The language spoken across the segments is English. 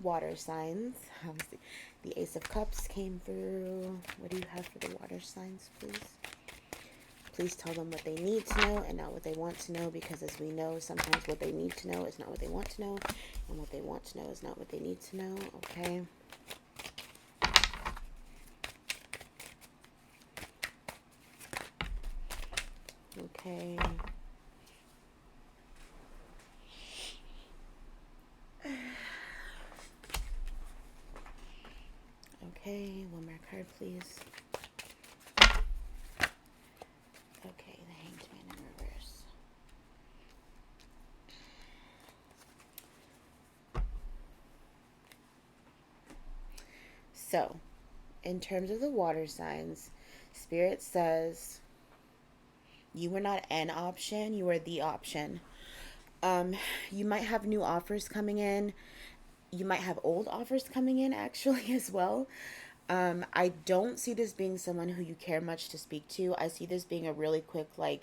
water signs. Obviously, the Ace of Cups came through. What do you have for the water signs, please? Please tell them what they need to know and not what they want to know, because as we know, sometimes what they need to know is not what they want to know, and what they want to know is not what they need to know, okay? Okay. Okay, one more card, please. Okay, the Hanged Man in reverse. So, in terms of the water signs, Spirit says you were not an option, you are the option. You might have new offers coming in. You might have old offers coming in, actually, as well. I don't see this being someone who you care much to speak to. I see this being a really quick, like,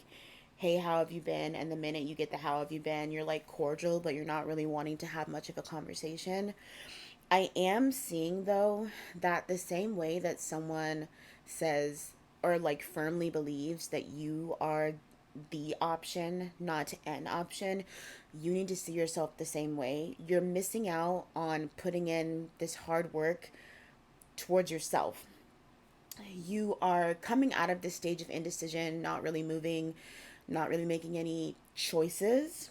hey, how have you been? And the minute you get the how have you been, you're like cordial, but you're not really wanting to have much of a conversation. I am seeing, though, that the same way that someone says or like firmly believes that you are the option, not an option, you need to see yourself the same way. You're missing out on putting in this hard work towards yourself. You are coming out of this stage of indecision, not really moving, not really making any choices.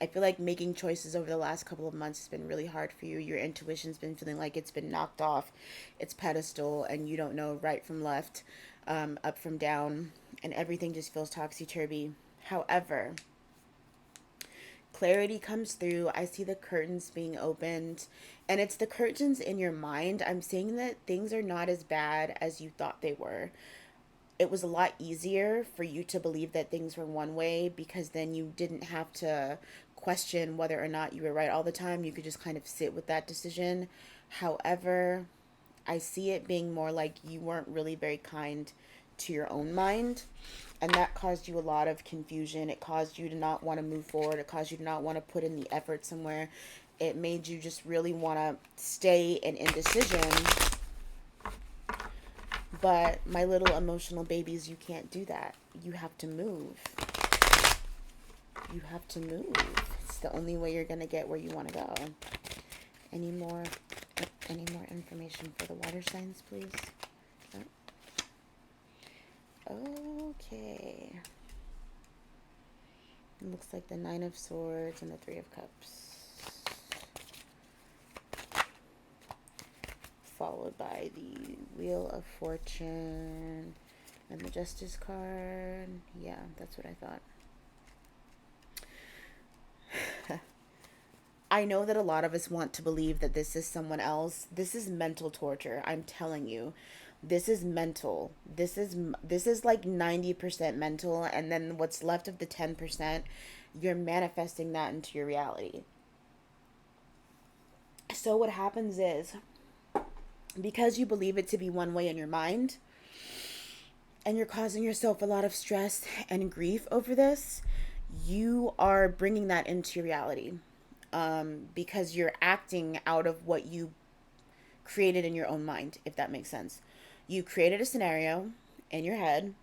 I feel like making choices over the last couple of months has been really hard for you. Your intuition's been feeling like it's been knocked off its pedestal, and you don't know right from left, up from down, and everything just feels topsy-turvy. However, clarity comes through. I see the curtains being opened, and it's the curtains in your mind. I'm seeing that things are not as bad as you thought they were. It was a lot easier for you to believe that things were one way, because then you didn't have to question whether or not you were right all the time. You could just kind of sit with that decision. However, I see it being more like you weren't really very kind to your own mind, and that caused you a lot of confusion. It caused you to not want to move forward. It caused you to not want to put in the effort somewhere. It made you just really want to stay in indecision. But my little emotional babies, you can't do that. You have to move. You have to move. It's the only way you're gonna get where you want to go. Any more information for the water signs, please? Oh. Okay. It looks like the Nine of Swords and the Three of Cups, followed by the Wheel of Fortune and the Justice card. Yeah, that's what I thought. I know that a lot of us want to believe that this is someone else. This is mental torture. I'm telling you. This is mental. This is like 90% mental, and then what's left of the 10%, you're manifesting that into your reality. So what happens is, because you believe it to be one way in your mind, and you're causing yourself a lot of stress and grief over this, you are bringing that into your reality, because you're acting out of what you created in your own mind, if that makes sense. You created a scenario in your head,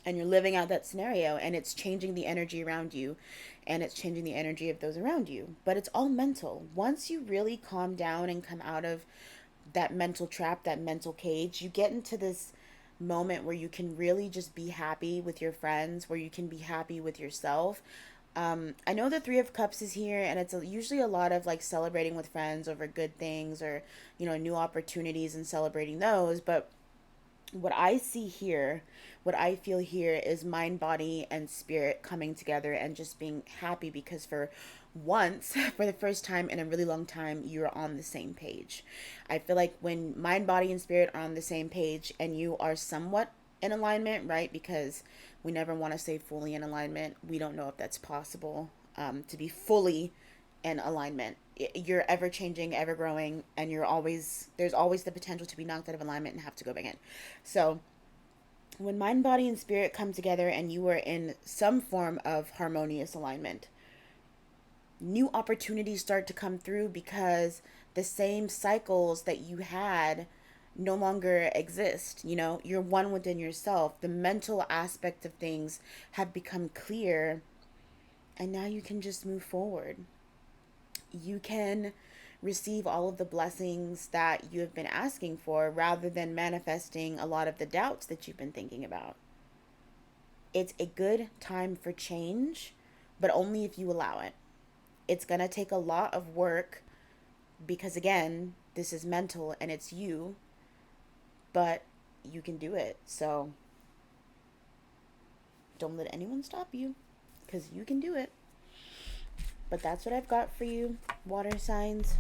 and you're living out that scenario, and it's changing the energy around you, and it's changing the energy of those around you. But it's all mental. Once you really calm down and come out of that mental trap, that mental cage, you get into this moment where you can really just be happy with your friends, where you can be happy with yourself. I know the Three of Cups is here, and it's usually a lot of like celebrating with friends over good things, or, new opportunities, and celebrating those. But what I see here, what I feel here, is mind, body, and spirit coming together and just being happy, because for once, for the first time in a really long time, you're on the same page. I feel like when mind, body, and spirit are on the same page, and you are somewhat in alignment, right? Because we never want to say fully in alignment. We don't know if that's possible, to be fully in alignment. You're ever changing, ever growing, and there's always the potential to be knocked out of alignment and have to go back in. So when mind, body, and spirit come together and you are in some form of harmonious alignment, New opportunities start to come through because the same cycles that you had no longer exist. You know, you're one within yourself. The mental aspect of things have become clear, and now you can just move forward. You can receive all of the blessings that you have been asking for rather than manifesting a lot of the doubts that you've been thinking about. It's a good time for change, but only if you allow it. It's going to take a lot of work because, again, this is mental and it's you, but you can do it. So don't let anyone stop you because you can do it. But that's what I've got for you, water signs.